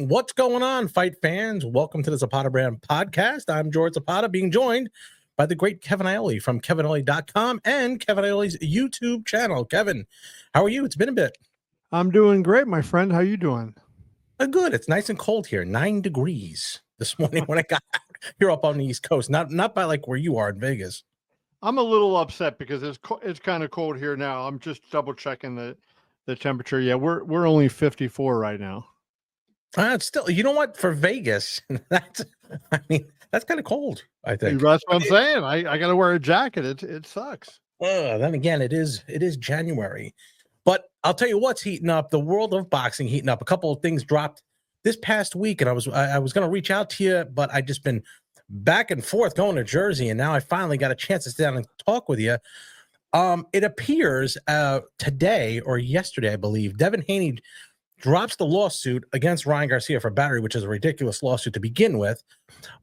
What's going on, fight fans? Welcome to the Zapata Brand podcast. I'm George Zapata, being joined by the great Kevin Iole from KevinIole.com and Kevin Iole's YouTube channel. Kevin, how are you? It's been a bit. I'm doing great, my friend. How you doing? Good. It's nice and cold here. 9 degrees this morning when I got out here up on the East Coast. Not by like where you are in Vegas. I'm a little upset because it's kind of cold here now. I'm just double checking the temperature. Yeah, we're only 54 right now. It's still, you know what? For Vegas, that's kind of cold, I think. That's what I'm saying. I got to wear a jacket. It sucks. Then again, it is January. But I'll tell you what's heating up. The world of boxing heating up. A couple of things dropped this past week, and I was going to reach out to you, but I just been back and forth going to Jersey, and now I finally got a chance to sit down and talk with you. It appears today or yesterday, I believe, Devin Haney drops the lawsuit against Ryan Garcia for battery, which is a ridiculous lawsuit to begin with.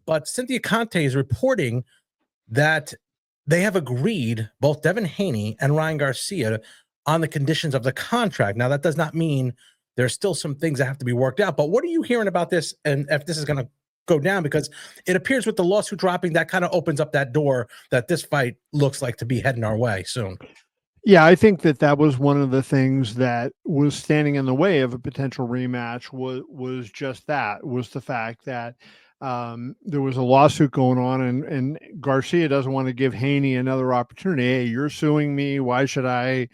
But Cynthia Conte is reporting that they have agreed, both Devin Haney and Ryan Garcia, on the conditions of the contract. Now, that does not mean there's still some things that have to be worked out. But what are you hearing about this, and if this is going to go down? Because it appears with the lawsuit dropping, that kind of opens up that door that this fight looks like to be heading our way soon. Yeah, I think that was one of the things that was standing in the way of a potential rematch was just that, was the fact that there was a lawsuit going on and Garcia doesn't want to give Haney another opportunity. Hey, you're suing me. Why should I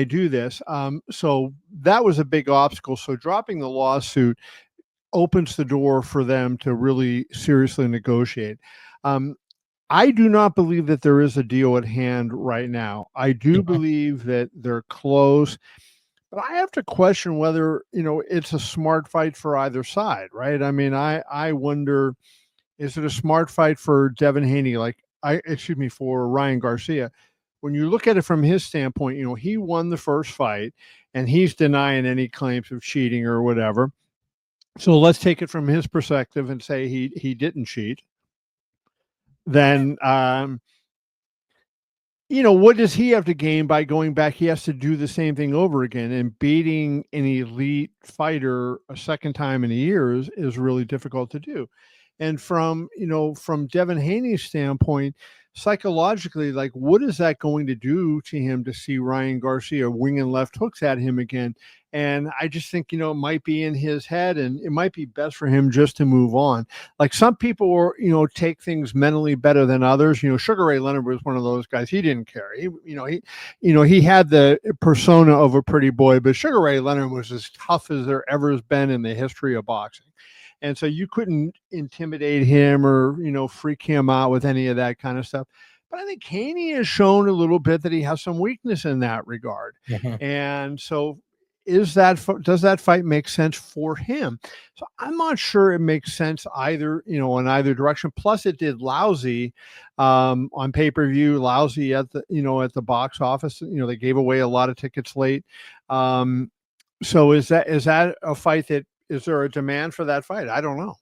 do this? So that was a big obstacle. So dropping the lawsuit opens the door for them to really seriously negotiate. I do not believe that there is a deal at hand right now. I do believe that they're close, but I have to question whether, it's a smart fight for either side, right? I mean, I wonder, is it a smart fight for Devin Haney? For Ryan Garcia. When you look at it from his standpoint, he won the first fight and he's denying any claims of cheating or whatever. So let's take it from his perspective and say he didn't cheat. Then, what does he have to gain by going back? He has to do the same thing over again, and beating an elite fighter a second time in a year is really difficult to do. And from Devin Haney's standpoint, psychologically, like, what is that going to do to him to see Ryan Garcia winging left hooks at him again? And I just think, it might be in his head, and it might be best for him just to move on. Like, some people take things mentally better than others. Sugar Ray Leonard was one of those guys. He didn't care. He had the persona of a pretty boy, but Sugar Ray Leonard was as tough as there ever has been in the history of boxing. And so you couldn't intimidate him or, freak him out with any of that kind of stuff. But I think Haney has shown a little bit that he has some weakness in that regard. Mm-hmm. And so does that fight make sense for him? So I'm not sure it makes sense either, in either direction. Plus it did lousy on pay-per-view, lousy at the box office. They gave away a lot of tickets late. So is that a fight that, is there a demand for that fight? I don't know.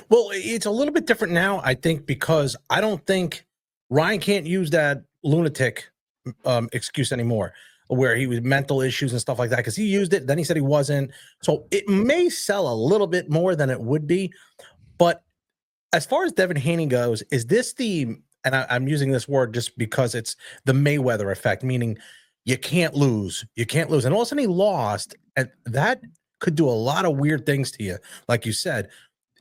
Well, it's a little bit different now, I think, because I don't think Ryan can't use that lunatic excuse anymore, where he was mental issues and stuff like that, because he used it, then he said he wasn't. So it may sell a little bit more than it would be. But as far as Devin Haney goes, is this and I'm using this word just because it's the Mayweather effect, meaning you can't lose. And all of a sudden he lost, and that could do a lot of weird things to you, like you said.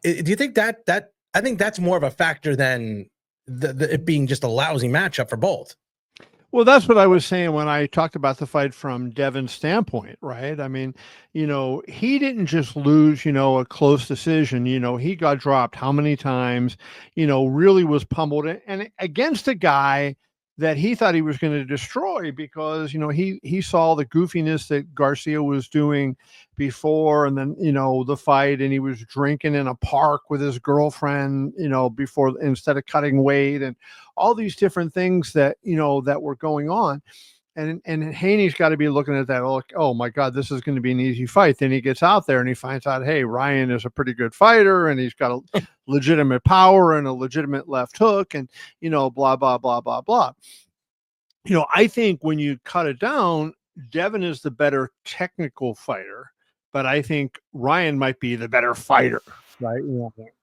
Do you think that I think that's more of a factor than it being just a lousy matchup for both? Well, that's what I was saying when I talked about the fight from Devin's standpoint, right? I mean, he didn't just lose, a close decision. He got dropped how many times, really was pummeled, and against a guy that he thought he was going to destroy, because, he saw the goofiness that Garcia was doing before, and then, the fight, and he was drinking in a park with his girlfriend, before, instead of cutting weight, and all these different things that, that were going on. And Haney's got to be looking at that, oh my God, this is going to be an easy fight. Then he gets out there and he finds out, hey, Ryan is a pretty good fighter, and he's got a legitimate power and a legitimate left hook, and, blah, blah, blah, blah, blah. I think when you cut it down, Devin is the better technical fighter. but I think Ryan might be the better fighter, right?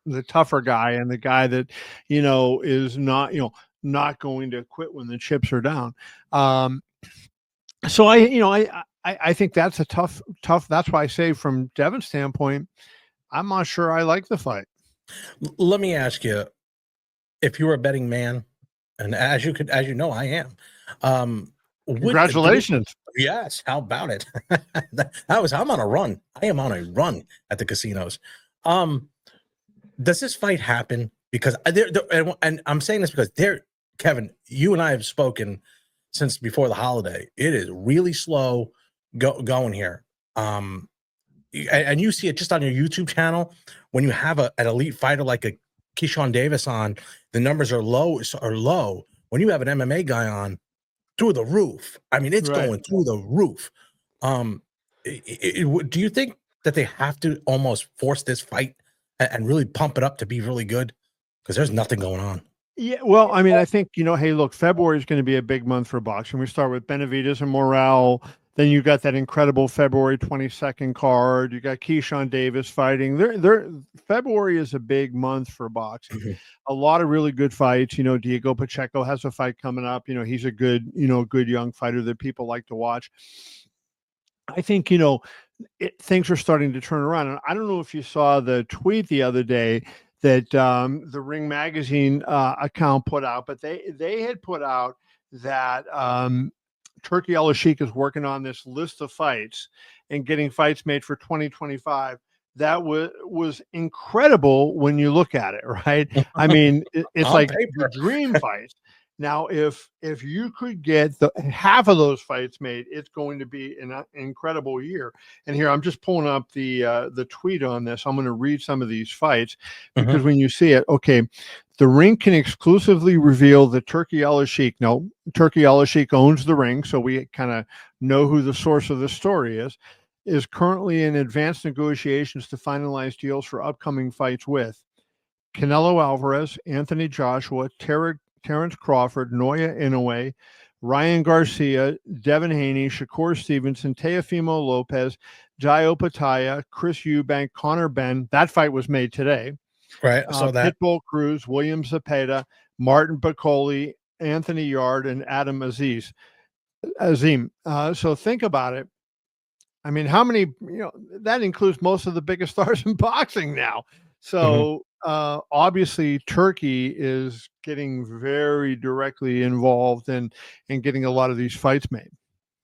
The tougher guy and the guy that, is not going to quit when the chips are down. So I think that's a tough. That's why I say from Devin's standpoint, I'm not sure I like the fight. Let me ask you, if you were a betting man, and as you know, I am. Congratulations. Yes, how about it? I'm on a run. I am on a run at the casinos. Does this fight happen? Because and I'm saying this because Kevin, you and I have spoken since before the holiday. It is really slow going here. And you see it just on your YouTube channel when you have an elite fighter like a Keyshawn Davis on, the numbers are low. When you have an MMA guy on, through the roof. I mean, it's Right. going through the roof. Do you think that they have to almost force this fight and really pump it up to be really good? Because there's nothing going on. Yeah, well, I mean, I think, hey, look, February is going to be a big month for boxing. We start with Benavidez and Morale. Then you got that incredible February 22nd card. You got Keyshawn Davis fighting. February is a big month for boxing. Mm-hmm. A lot of really good fights. Diego Pacheco has a fight coming up. He's a good young fighter that people like to watch. I think, things are starting to turn around. And I don't know if you saw the tweet the other day that the Ring Magazine account put out, but they had put out that Turkey Al-Sheikh is working on this list of fights and getting fights made for 2025. That was incredible when you look at it, right? I mean, it's like the dream fights. Now, if you could get half of those fights made, it's going to be an incredible year. And here, I'm just pulling up the tweet on this. I'm going to read some of these fights because when you see it, okay, the ring can exclusively reveal the Turkey Al-Sheikh. No, Turkey Al-Sheikh owns the ring, so we kind of know who the source of the story is currently in advanced negotiations to finalize deals for upcoming fights with Canelo Alvarez, Anthony Joshua, Terrence Crawford, Naoya Inoue, Ryan Garcia, Devin Haney, Shakur Stevenson, Teofimo Lopez, Dio Pataya, Chris Eubank, Connor Benn. That fight was made today. Right. So Pitbull Cruz, William Zepeda, Martin Piccoli, Anthony Yard, and Adam Azim. So think about it. I mean, how many, that includes most of the biggest stars in boxing now. So obviously Turkey is getting very directly involved in getting a lot of these fights made.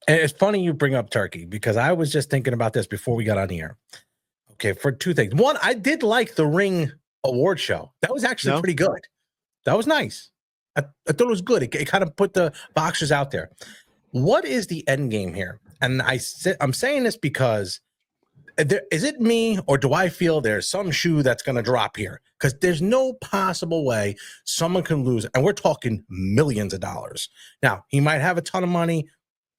And it's funny you bring up Turkey because I was just thinking about this before we got on here. Okay, for two things. One, I did like the Ring award show. That was actually pretty good. That was nice. I thought it was good. It kind of put the boxers out there. What is the end game here? And I'm saying this because is it me or do I feel there's some shoe that's going to drop here? Because there's no possible way someone can lose. And we're talking millions of dollars. Now, he might have a ton of money,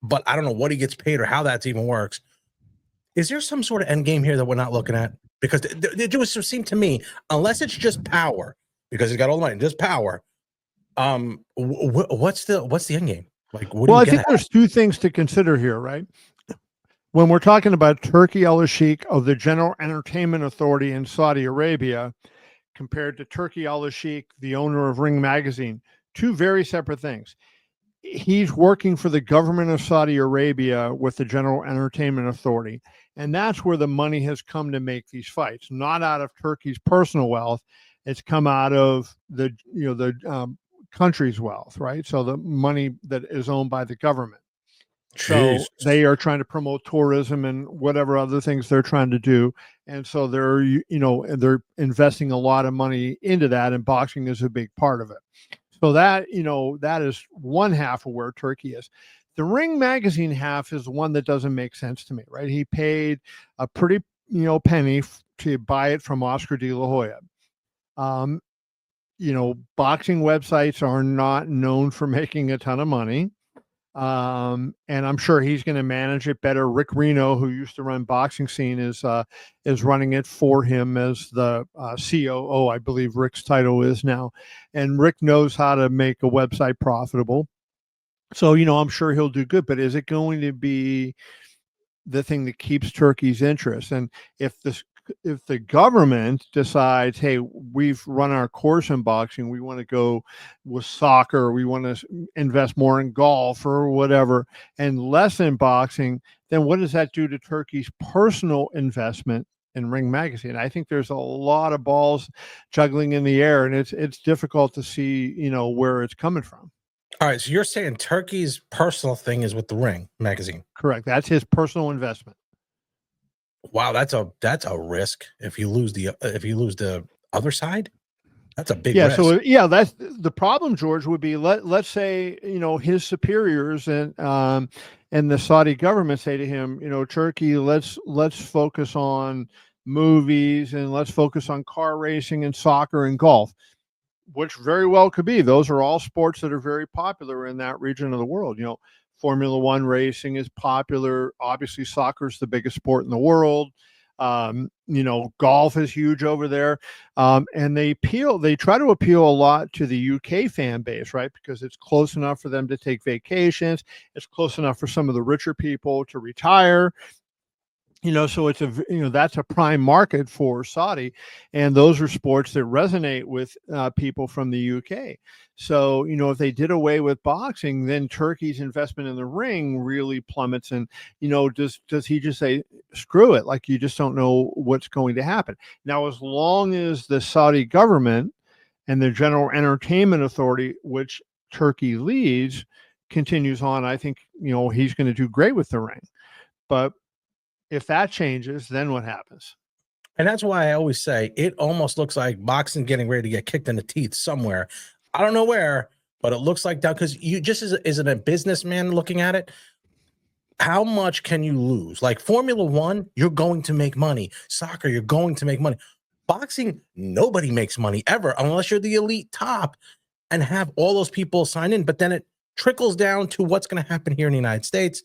but I don't know what he gets paid or how that even works. Is there some sort of end game here that we're not looking at? Because it just seemed to me, unless it's just power, because he's got all the money, just power. What's the end game? Like, well, I think there's two things to consider here, right? When we're talking about Turkey Al-Sheikh of the General Entertainment Authority in Saudi Arabia, compared to Turkey Al-Sheikh, the owner of Ring Magazine, two very separate things. He's working for the government of Saudi Arabia with the General Entertainment Authority. And that's where the money has come to make these fights, not out of Turkey's personal wealth. It's come out of the country's wealth, right? So the money that is owned by the government. So they are trying to promote tourism and whatever other things they're trying to do. And so they're investing a lot of money into that, and boxing is a big part of it. So that is one half of where Turkey is. The Ring Magazine half is the one that doesn't make sense to me, right? He paid a pretty, penny to buy it from Oscar De La Hoya. Boxing websites are not known for making a ton of money. And I'm sure he's going to manage it better. Rick Reno, who used to run Boxing Scene, is running it for him as the COO, I believe Rick's title is now. And Rick knows how to make a website profitable. So, I'm sure he'll do good, but is it going to be the thing that keeps Turkey's interest. And if the government decides, hey, we've run our course in boxing, we want to go with soccer, we want to invest more in golf or whatever, and less in boxing, then what does that do to Turkey's personal investment in Ring Magazine? I think there's a lot of balls juggling in the air, and it's difficult to see, where it's coming from. All right, so you're saying Turkey's personal thing is with the Ring magazine. Correct. That's his personal investment. Wow, that's a risk if you lose the other side. That's a big risk. So that's the problem, George, would be let's say, his superiors and the Saudi government say to him, Turkey, let's focus on movies and let's focus on car racing and soccer and golf, which very well could be. Those are all sports that are very popular in that region of the world. Formula One racing is popular. Obviously, soccer is the biggest sport in the world. Golf is huge over there. And they try to appeal a lot to the UK fan base, right? Because it's close enough for them to take vacations. It's close enough for some of the richer people to retire. So it's that's a prime market for Saudi, and those are sports that resonate with people from the UK. So, if they did away with boxing, then Turkey's investment in the ring really plummets. And, does he just say, screw it? Like, you just don't know what's going to happen. Now, as long as the Saudi government and the General Entertainment Authority, which Turkey leads, continues on, I think, he's going to do great with the ring. But if that changes, then what happes? And that's why I always say it almost looks like boxing getting ready to get kicked in the teeth somewhere. I don't know where, but it looks like that, because you just as a businessman looking at it, how much can you lose? Like Formula One, you're going to make money. Soccer, you're going to make money. Boxing, nobody makes money ever unless you're the elite top and have all those people sign in. But then it trickles down to what's going to happen here in the United States.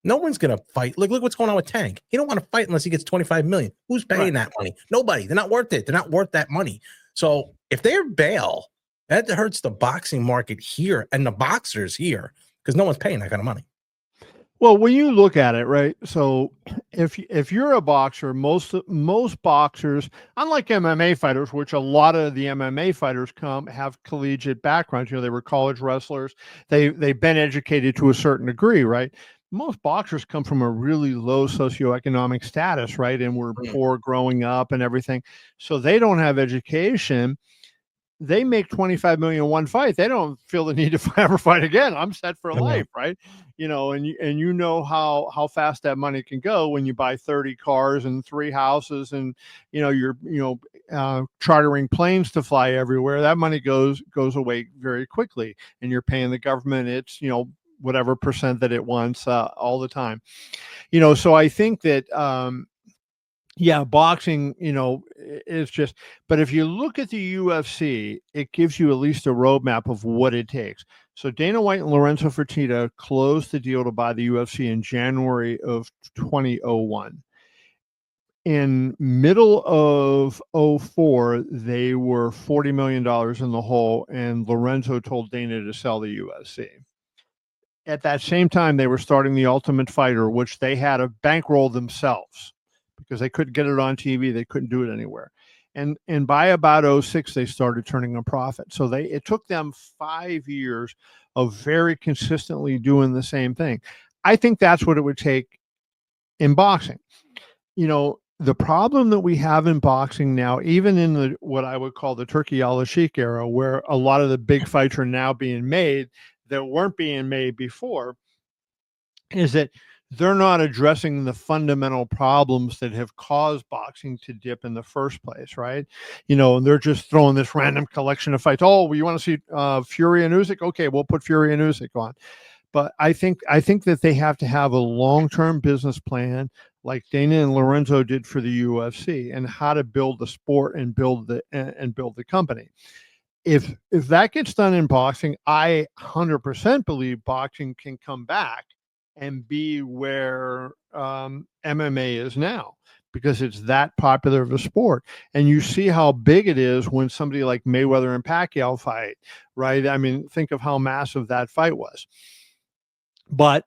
No one's going to fight. Look what's going on with Tank. He don't want to fight unless he gets 25 million. Who's paying that money? Nobody. They're not worth it. They're not worth that money. So if they're bail, that hurts the boxing market here and the boxers here, because no one's paying that kind of money. Well, when you look at it, right? So if you're a boxer, most boxers, unlike MMA fighters, which a lot of the MMA fighters have collegiate backgrounds, they were college wrestlers. They've been educated to a certain degree, right? Most boxers come from a really low socioeconomic status, right? And were poor growing up and everything. So they don't have education. They make 25 million one fight. They don't feel the need to ever fight again. I'm set for life, right? And how fast that money can go when you buy 30 cars and 3 houses, and you're chartering planes to fly everywhere. That money goes away very quickly, and you're paying the government its whatever percent that it wants all the time. So I think that boxing, is just, but if you look at the UFC, it gives you at least a roadmap of what it takes. So Dana White and Lorenzo Fertitta closed the deal to buy the UFC in January of 2001. In middle of 2004, they were $40 million in the hole, and Lorenzo told Dana to sell the UFC. At that same time, they were starting The Ultimate Fighter, which they had to bankroll themselves because they couldn't get it on TV. They couldn't do it anywhere. And by about 2006, they started turning a profit. So it took them 5 years of very consistently doing the same thing. I think that's what it would take in boxing. The problem that we have in boxing now, even in what I would call the Turkey Al-Sheikh era, where a lot of the big fights are now being made that weren't being made before, is that they're not addressing the fundamental problems that have caused boxing to dip in the first place, right? And they're just throwing this random collection of fights. Oh, you want to see Fury and Usyk? Okay, we'll put Fury and Usyk on. But I think that they have to have a long-term business plan, like Dana and Lorenzo did for the UFC, and how to build the sport and build the company. If that gets done in boxing, I 100% believe boxing can come back and be where MMA is now, because it's that popular of a sport. And you see how big it is when somebody like Mayweather and Pacquiao fight, right? I mean, think of how massive that fight was. But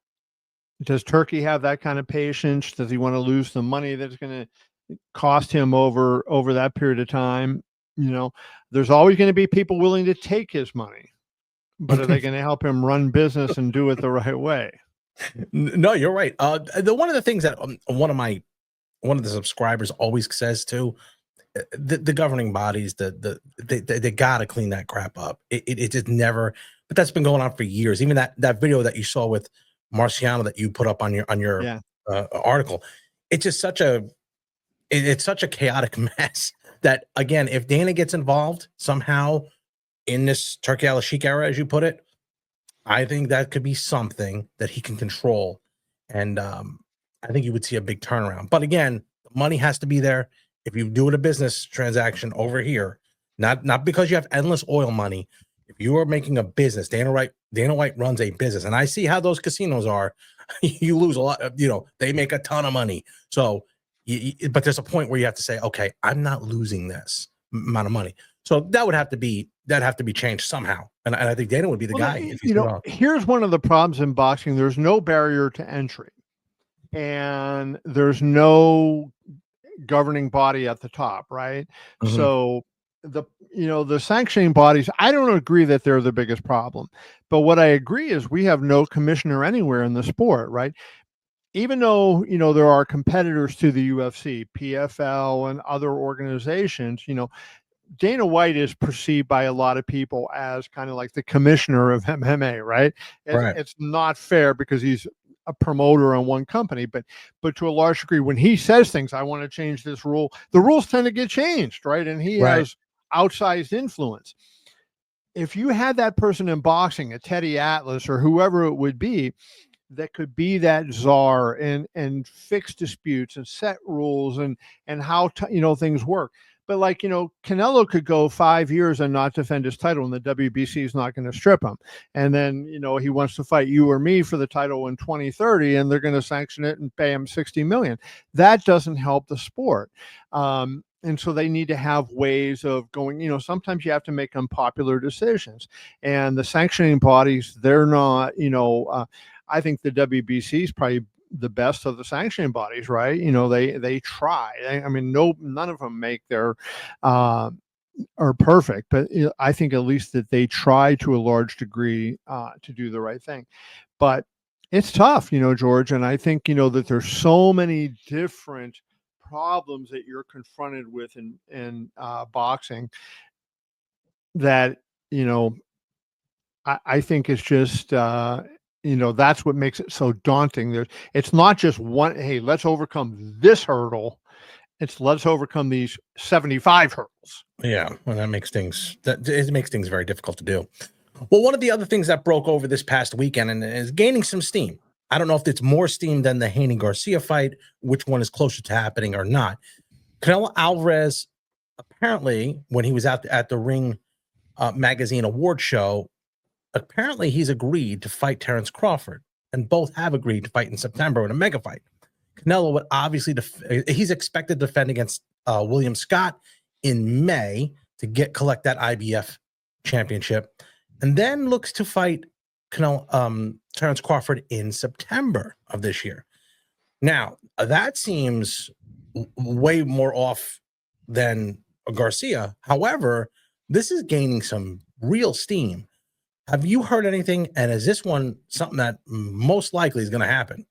Does Turkey have that kind of patience? Does he want to lose the money that's going to cost him over that period of time? You know, there's always going to be people willing to take his money, but are they going to help him run business and do it the right way? No, you're right. One of the things that one of the subscribers always says too, the governing bodies, they gotta clean that crap up. It just never, but that's been going on for years. Even that video that you saw with Marciano that you put up on your Yeah. article, it's just it's such a chaotic mess that, again, if Dana gets involved somehow in this Turkey al-Sheikh era, as you put it, I think that could be something that he can control, and I think you would see a big turnaround. But again, the money has to be there. If you do it a business transaction over here, not because you have endless oil money. If you are making a business, Dana White runs a business, and I see how those casinos are. You lose a lot. They make a ton of money. So, but there's a point where you have to say, okay, I'm not losing this amount of money. So that would have to be changed somehow. And I think Dana would be the guy if he's here's one of the problems in boxing. There's no barrier to entry, and there's no governing body at the top, right? Mhm. So the sanctioning bodies, I don't agree that they're the biggest problem, but what I agree is we have no commissioner anywhere in the sport, right? Even though there are competitors to the UFC, PFL, and other organizations, Dana White is perceived by a lot of people as kind of like the commissioner of MMA, right? Right. It's not fair because he's a promoter on one company, but to a large degree, when he says things, I want to change this rule, the rules tend to get changed, right? And he has outsized influence. If you had that person in boxing, a Teddy Atlas or whoever it would be, that could be that czar and fix disputes and set rules and how things work. But Canelo could go 5 years and not defend his title, and the WBC is not going to strip him. And then he wants to fight you or me for the title in 2030, and they're going to sanction it and pay him $60 million. That doesn't help the sport. And so they need to have ways of going. Sometimes you have to make unpopular decisions, and the sanctioning bodies, they're not. I think the WBC is probably the best of the sanctioning bodies, right? They try. I mean, none of them make their are perfect, but I think at least that they try to a large degree to do the right thing. But it's tough, George, and I think that there's so many different problems that you're confronted with in boxing that I think it's just that's what makes it so daunting. It's not just one, hey, let's overcome this hurdle. It's let's overcome these 75 hurdles. Yeah, well, it makes things very difficult to do. Well, one of the other things that broke over this past weekend and is gaining some steam. I don't know if it's more steam than the Haney-Garcia fight, which one is closer to happening or not. Canelo Alvarez, apparently, when he was out at the Ring Magazine award show, apparently he's agreed to fight Terence Crawford, and both have agreed to fight in September in a mega fight. Canelo would obviously he's expected to defend against William Scott in May to collect that IBF championship, and then looks to fight Terence Crawford in September of this year. Now, that seems way more off than Garcia. However, this is gaining some real steam. Have you heard anything? And is this one something that most likely is going to happen?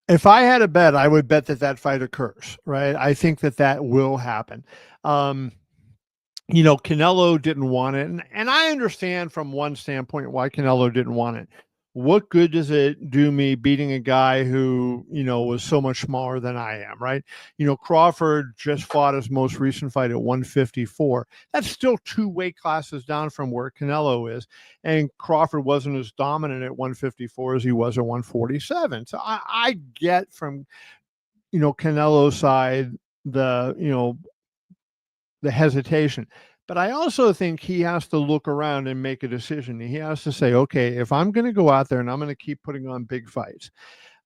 If I had a bet, I would bet that fight occurs, right? I think that will happen. Canelo didn't want it. And I understand from one standpoint why Canelo didn't want it. What good does it do me beating a guy who, was so much smaller than I am, right? Crawford just fought his most recent fight at 154. That's still 2 weight classes down from where Canelo is. And Crawford wasn't as dominant at 154 as he was at 147. So I get from, Canelo's side, the hesitation. But I also think he has to look around and make a decision. He has to say, okay, if I'm going to go out there and I'm going to keep putting on big fights,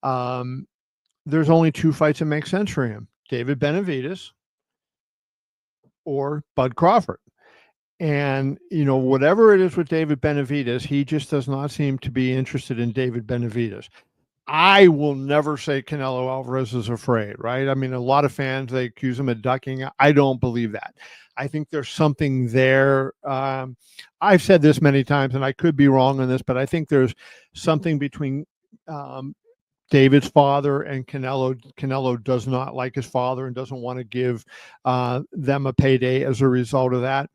there's only 2 fights that make sense for him: David Benavidez or Bud Crawford. And, whatever it is with David Benavidez, he just does not seem to be interested in David Benavidez. I will never say Canelo Alvarez is afraid, right? I mean, a lot of fans, they accuse him of ducking. I don't believe that. I think there's something there. I've said this many times, and I could be wrong on this, but I think there's something between um, David's father and Canelo. Canelo does not like his father and doesn't want to give them a payday as a result of that.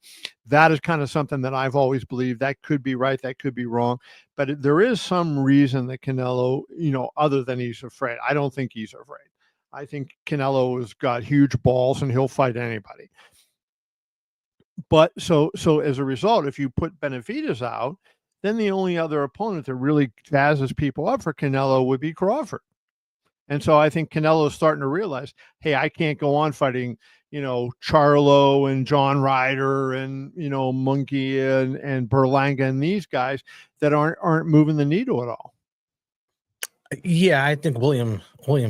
That is kind of something that I've always believed. That could be right, that could be wrong, but there is some reason that Canelo, other than he's afraid. I don't think he's afraid. I think Canelo has got huge balls and he'll fight anybody. But so as a result, if you put Benavidez out, then the only other opponent that really jazzes people up for Canelo would be Crawford. And so I think Canelo's starting to realize, hey, I can't go on fighting, Charlo and John Ryder and, Monkey and Berlanga and these guys that aren't moving the needle at all. Yeah, I think William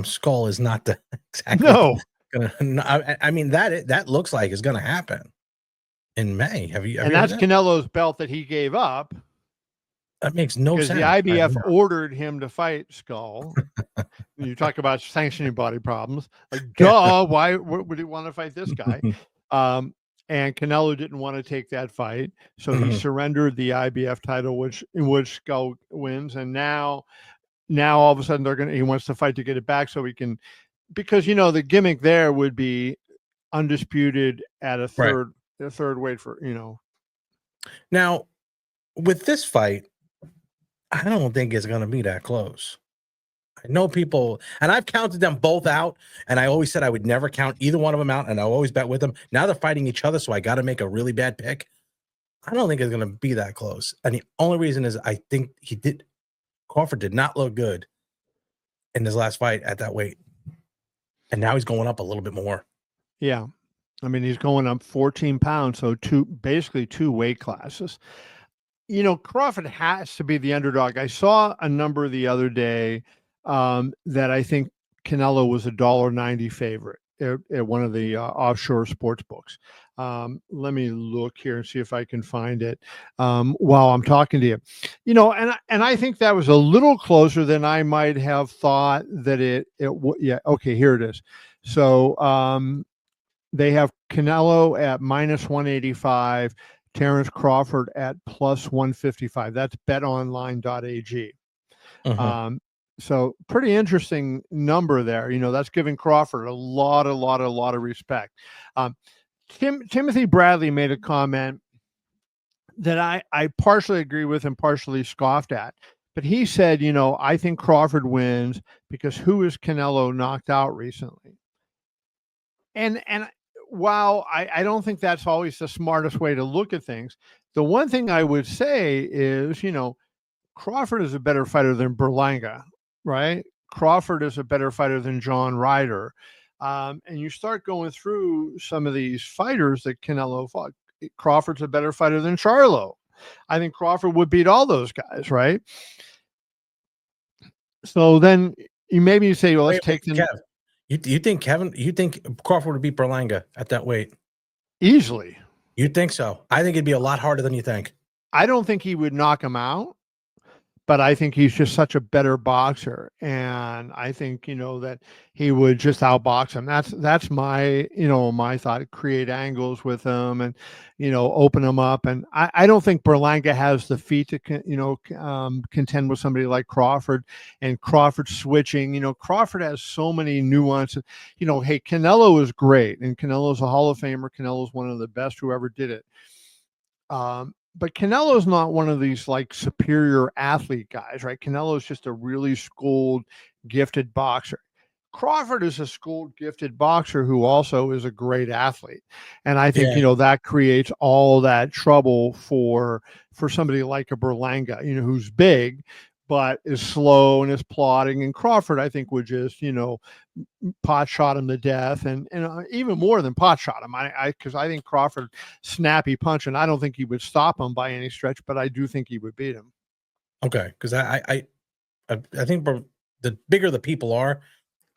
Skull is not the exactly No. gonna. I mean that looks like it's gonna happen in May. Have you And heard that's that? Canelo's belt that he gave up That makes no because sense. the IBF ordered him to fight Skull. You talk about sanctioning body problems. Like, duh, why would he want to fight this guy? And Canelo didn't want to take that fight, so he surrendered the IBF title, in which Skull wins. And now all of a sudden he wants to fight to get it back so he can, because the gimmick there would be undisputed at a third weight for. Now, with this fight, I don't think it's going to be that close. I know people, and I've counted them both out, and I always said I would never count either one of them out, and I always bet with them. Now they're fighting each other, so I got to make a really bad pick. I don't think it's going to be that close. And the only reason is I think Crawford did not look good in his last fight at that weight. And now he's going up a little bit more. Yeah. I mean, he's going up 14 pounds, so basically two weight classes. Crawford has to be the underdog. I saw a number the other day that I think Canelo was $1.90 favorite at one of the offshore sports books. Let me look here and see if I can find it while I'm talking to you. And I think that was a little closer than I might have thought that it yeah, okay, here it is. So they have Canelo at minus 185, Terence Crawford at plus 155. That's betonline.ag. So pretty interesting number there. That's giving Crawford a lot of respect. Timothy Bradley made a comment that I partially agree with and partially scoffed at. But he said, I think Crawford wins because who is Canelo knocked out recently? And while I don't think that's always the smartest way to look at things, the one thing I would say is, Crawford is a better fighter than Berlanga, right? Crawford is a better fighter than John Ryder. And you start going through some of these fighters that Canelo fought. Crawford's a better fighter than Charlo. I think Crawford would beat all those guys, right? So then you say, well, let's take them. Kev, you think Crawford would beat Berlanga at that weight? Easily. You think so? I think it'd be a lot harder than you think. I don't think he would knock him out, but I think he's just such a better boxer. And I think, that he would just outbox him. That's my, my thought, create angles with him and, open him up. And I don't think Berlanga has the feet to, contend with somebody like Crawford, and Crawford switching. Crawford has so many nuances. Hey, Canelo is great, and Canelo's a Hall of Famer. Canelo's one of the best who ever did it. But Canelo's not one of these like superior athlete guys, right? Canelo's just a really schooled, gifted boxer. Crawford is a schooled, gifted boxer who also is a great athlete. And I think, that creates all that trouble for somebody like a Berlanga, who's big, but is slow and is plodding. And Crawford, I think, would just, pot shot him to death, and even more than pot shot him. Because I think Crawford snappy punch, and I don't think he would stop him by any stretch, but I do think he would beat him. Okay, because I think the bigger the people are,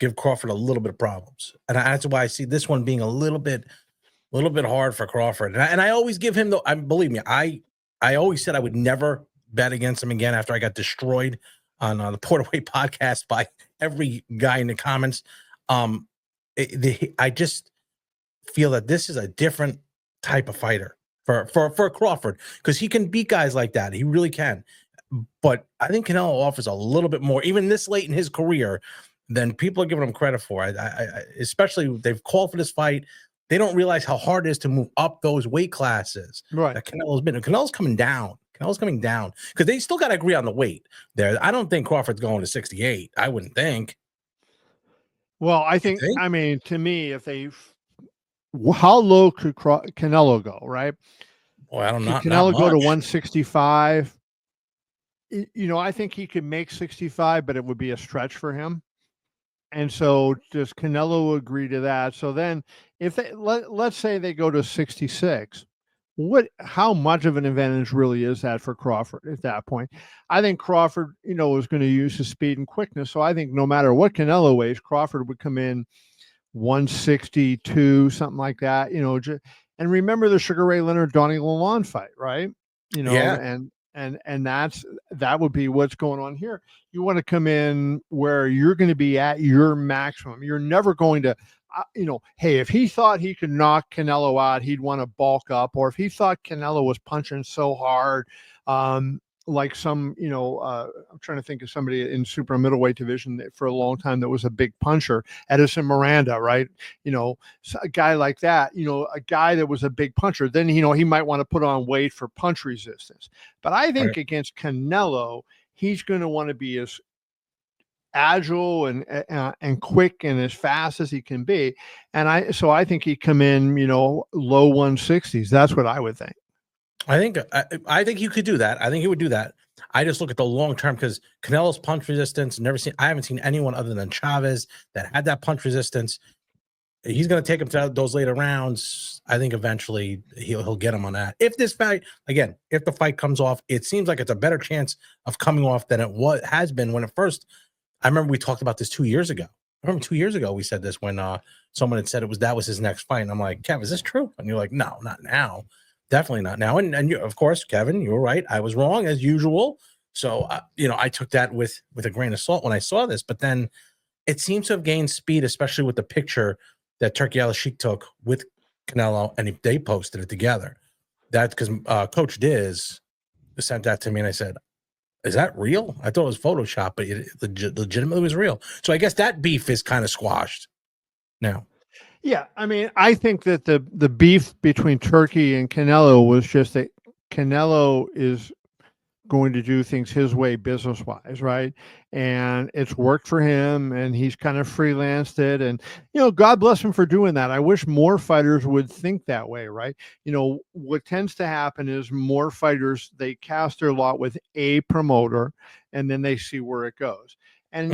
give Crawford a little bit of problems, and that's why I see this one being a little bit hard for Crawford. And I always give him believe me, I always said I would never bet against him again after I got destroyed the Portaway podcast by every guy in the comments. I just feel that this is a different type of fighter for Crawford, because he can beat guys like that. He really can. But I think Canelo offers a little bit more, even this late in his career, than people are giving him credit for. Especially they've called for this fight. They don't realize how hard it is to move up those weight classes. Right. That Canelo's been. Canelo's coming down. Canelo's coming down because they still got to agree on the weight there. I don't think Crawford's going to 68. I wouldn't think. Well, I You think, think? I mean, to me, if they, how low could Canelo go, right? Boy, I don't Could not Canelo go to much. 165? I think he could make 65, but it would be a stretch for him. And so does Canelo agree to that? So then if they let's say they go to 66, how much of an advantage really is that for Crawford at that point? I think Crawford, is going to use his speed and quickness. So I think no matter what Canelo weighs, Crawford would come in 162, something like that, and remember the Sugar Ray Leonard Donnie Lalonde fight, right? Yeah. And that would be what's going on here. You want to come in where you're going to be at your maximum. You're never going to, hey, if he thought he could knock Canelo out, he'd want to bulk up. Or if he thought Canelo was punching so hard, like some, I'm trying to think of somebody in super middleweight division that for a long time that was a big puncher, Edison Miranda, right? So a guy like that, a guy that was a big puncher, then, he might want to put on weight for punch resistance. But I think against Canelo, he's going to want to be as agile and quick and as fast as he can be. And I think he'd come in, low 160s. That's what I would think. I think you could do that. I think he would do that. I just look at the long term because Canelo's punch resistance. I haven't seen anyone other than Chavez that had that punch resistance. He's going to take him to those later rounds. I think eventually he'll get him on that. If the fight comes off, it seems like it's a better chance of coming off than it has been when it first. I remember we talked about this 2 years ago. I remember 2 years ago we said this when someone had said that was his next fight, and I'm like, Kev, is this true? And you're like, no, not now. Definitely not now. And you, of course, Kevin, you were right. I was wrong as usual. So, I took that with a grain of salt when I saw this. But then it seems to have gained speed, especially with the picture that Turkey Al-Sheikh took with Canelo, and they posted it together. That's because Coach Diz sent that to me, and I said, is that real? I thought it was Photoshop, but it legitimately was real. So I guess that beef is kind of squashed now. Yeah, I mean, I think that the beef between Turkey and Canelo was just that Canelo is going to do things his way business wise, right? And it's worked for him, and he's kind of freelanced it. And, God bless him for doing that. I wish more fighters would think that way, right? What tends to happen is more fighters, they cast their lot with a promoter and then they see where it goes. And,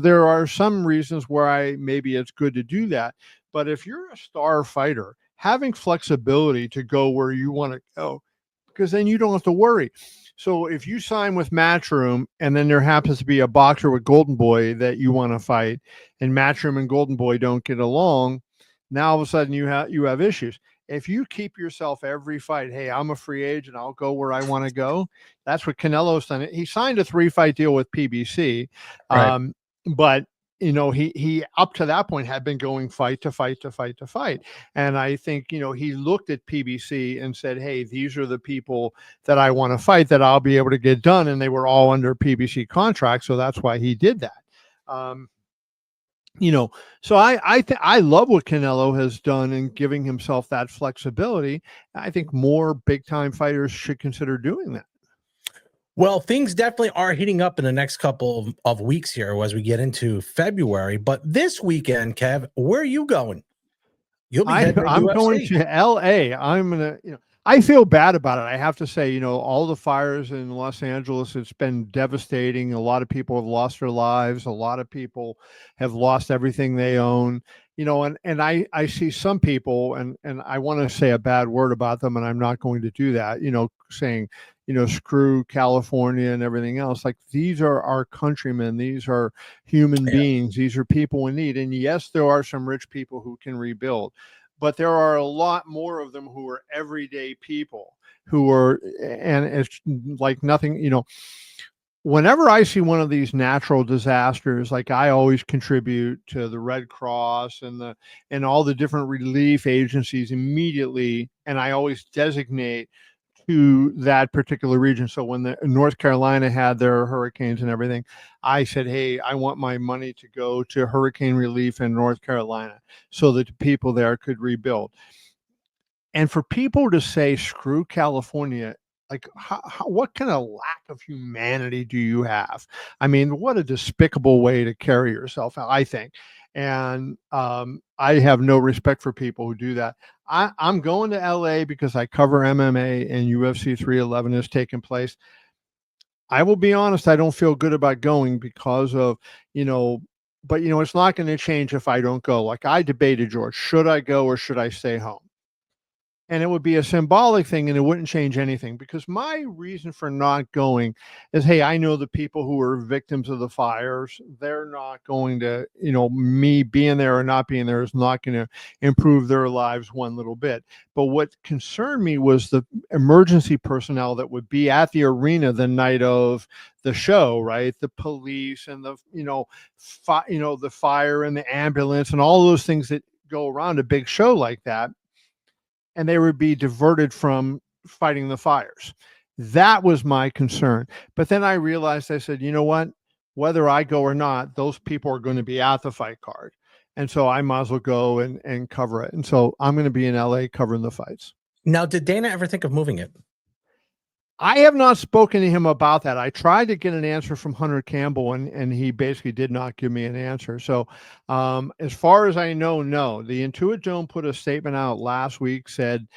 there are some reasons why maybe it's good to do that. But if you're a star fighter, having flexibility to go where you want to go, because then you don't have to worry. So if you sign with Matchroom and then there happens to be a boxer with Golden Boy that you want to fight, and Matchroom and Golden Boy don't get along, now all of a sudden you have issues. If you keep yourself every fight, hey, I'm a free agent, I'll go where I want to go. That's what Canelo's done. He signed a 3-fight deal with PBC, Right. but he up to that point had been going fight to fight to fight to fight. And I think, he looked at PBC and said, hey, these are the people that I want to fight that I'll be able to get done. And they were all under PBC contract. So that's why he did that. So I love what Canelo has done in giving himself that flexibility. I think more big time fighters should consider doing that. Well, things definitely are heating up in the next couple of weeks here as we get into February. But this weekend, Kev, where are you going? You'll be heading to I'm going UFC. to LA. I'm gonna, I feel bad about it. I have to say, all the fires in Los Angeles, it's been devastating. A lot of people have lost their lives. A lot of people have lost everything they own. And I see some people, and I want to say a bad word about them, and I'm not going to do that, saying, screw California and everything else. Like, these are our countrymen. These are human beings. These are people in need. And yes, there are some rich people who can rebuild, but there are a lot more of them who are everyday people and it's like nothing, whenever I see one of these natural disasters, like I always contribute to the Red Cross and all the different relief agencies immediately, and I always designate to that particular region. So when the North Carolina had their hurricanes and everything, I said, "Hey, I want my money to go to hurricane relief in North Carolina so that the people there could rebuild." And for people to say, "Screw California," like, what kind of lack of humanity do you have? I mean, what a despicable way to carry yourself, I think. And I have no respect for people who do that. I'm going to LA because I cover MMA and UFC 311 is taking place. I will be honest, I don't feel good about going because of, you know, but it's not going to change if I don't go. Like I debated, George, should I go or should I stay home? And it would be a symbolic thing and it wouldn't change anything because my reason for not going is, hey, I know the people who are victims of the fires. They're not going to, me being there or not being there is not going to improve their lives one little bit. But what concerned me was the emergency personnel that would be at the arena the night of the show, right? The police and the fire and the ambulance and all those things that go around a big show like that, and they would be diverted from fighting the fires. That was my concern. But then I realized, I said, you know what? Whether I go or not, those people are going to be at the fight card. And so I might as well go and cover it. And so I'm going to be in LA covering the fights. Now, did Dana ever think of moving it? I have not spoken to him about that. I tried to get an answer from Hunter Campbell, and he basically did not give me an answer. So, as far as I know, no. The Intuit Dome put a statement out last week, said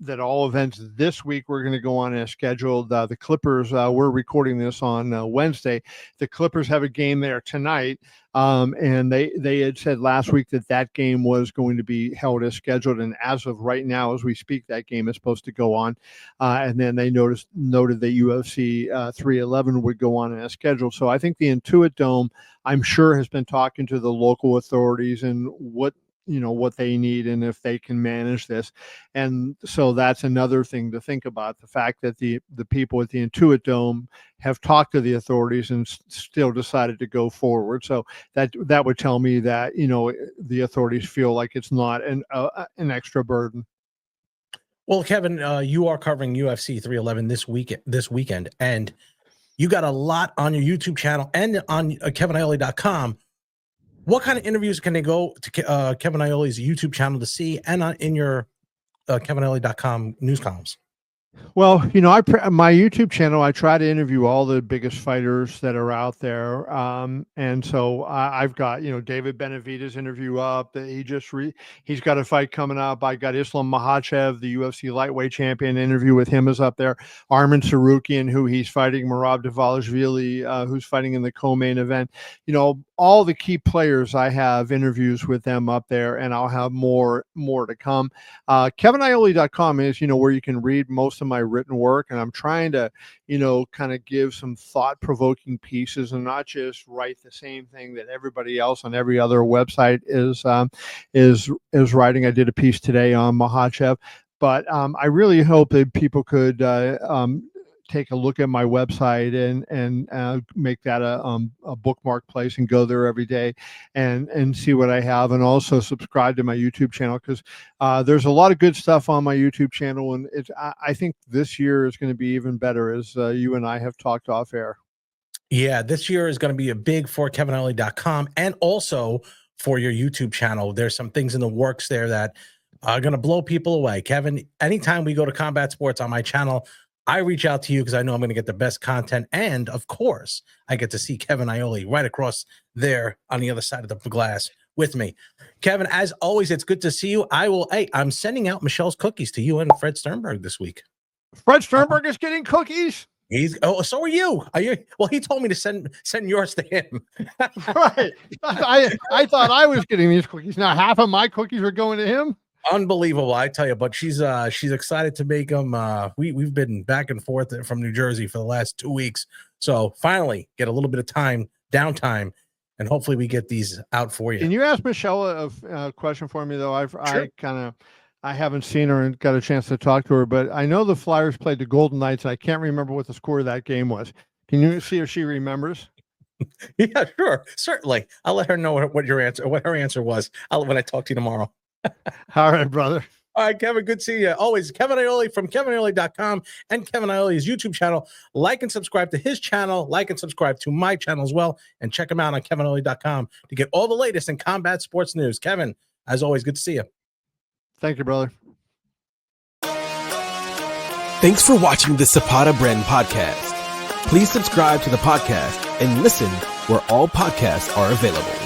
that all events this week were going to go on as scheduled. The Clippers, we're recording this on Wednesday. The Clippers have a game there tonight. And they had said last week that game was going to be held as scheduled. And as of right now, as we speak, that game is supposed to go on. And then they noted that UFC 311 would go on as scheduled. So I think the Intuit Dome, I'm sure, has been talking to the local authorities and what they need and if they can manage this. And so that's another thing to think about, the fact that the people at the Intuit Dome have talked to the authorities and still decided to go forward. So that would tell me that the authorities feel like it's not an extra burden. Well, Kevin, you are covering UFC 311 this weekend, and you got a lot on your YouTube channel and on KevinIole.com. What kind of interviews can they go to Kevin Iole's YouTube channel to see and in your KevinIole.com news columns? Well, my YouTube channel, I try to interview all the biggest fighters that are out there. And so I've got, David Benavidez interview up that he's got a fight coming up. I got Islam Makhachev, the UFC lightweight champion, interview with him is up there. Arman Sarukian, who he's fighting, Merab Dvalishvili, who's fighting in the co-main event. All the key players, I have interviews with them up there, and I'll have more to come. KevinIole.com is, where you can read most of my written work, and I'm trying to, kind of give some thought-provoking pieces and not just write the same thing that everybody else on every other website is writing. I did a piece today on Makhachev, but I really hope that people could take a look at my website and make that a bookmark place and go there every day and see what I have, and also subscribe to my YouTube channel, because there's a lot of good stuff on my YouTube channel, and I think this year is going to be even better, as you and I have talked off air. Yeah, this year is going to be a big for KevinIole.com and also for your YouTube channel. There's some things in the works there that are going to blow people away. Kevin, anytime we go to Combat Sports on my channel, I reach out to you because I know I'm going to get the best content. And of course, I get to see Kevin Iole right across there on the other side of the glass with me. Kevin, as always, it's good to see you. I'm sending out Michelle's cookies to you and Fred Sternberg this week. Fred Sternberg is getting cookies? So are you. Well, he told me to send yours to him. Right. I thought I was getting these cookies. Now half of my cookies are going to him. Unbelievable, I tell you. But she's excited to make them. We've been back and forth from New Jersey for the last 2 weeks, so finally get a little bit of downtime, and hopefully we get these out for you. Can you ask Michelle a question for me, though? Sure. I haven't seen her and got a chance to talk to her, but I know the Flyers played the Golden Knights, and I can't remember what the score of that game was. Can you see if she remembers? Yeah, sure. Certainly. I'll let her know what her answer was. When I talk to you tomorrow. All right, brother. All right, Kevin, good to see you. Always Kevin Iole from KevinIole.com and Kevin Iole's YouTube channel. Like and subscribe to his channel. Like and subscribe to my channel as well. And check him out on KevinIole.com to get all the latest in combat sports news. Kevin, as always, good to see you. Thank you, brother. Thanks for watching the Zapata Brand podcast. Please subscribe to the podcast and listen where all podcasts are available.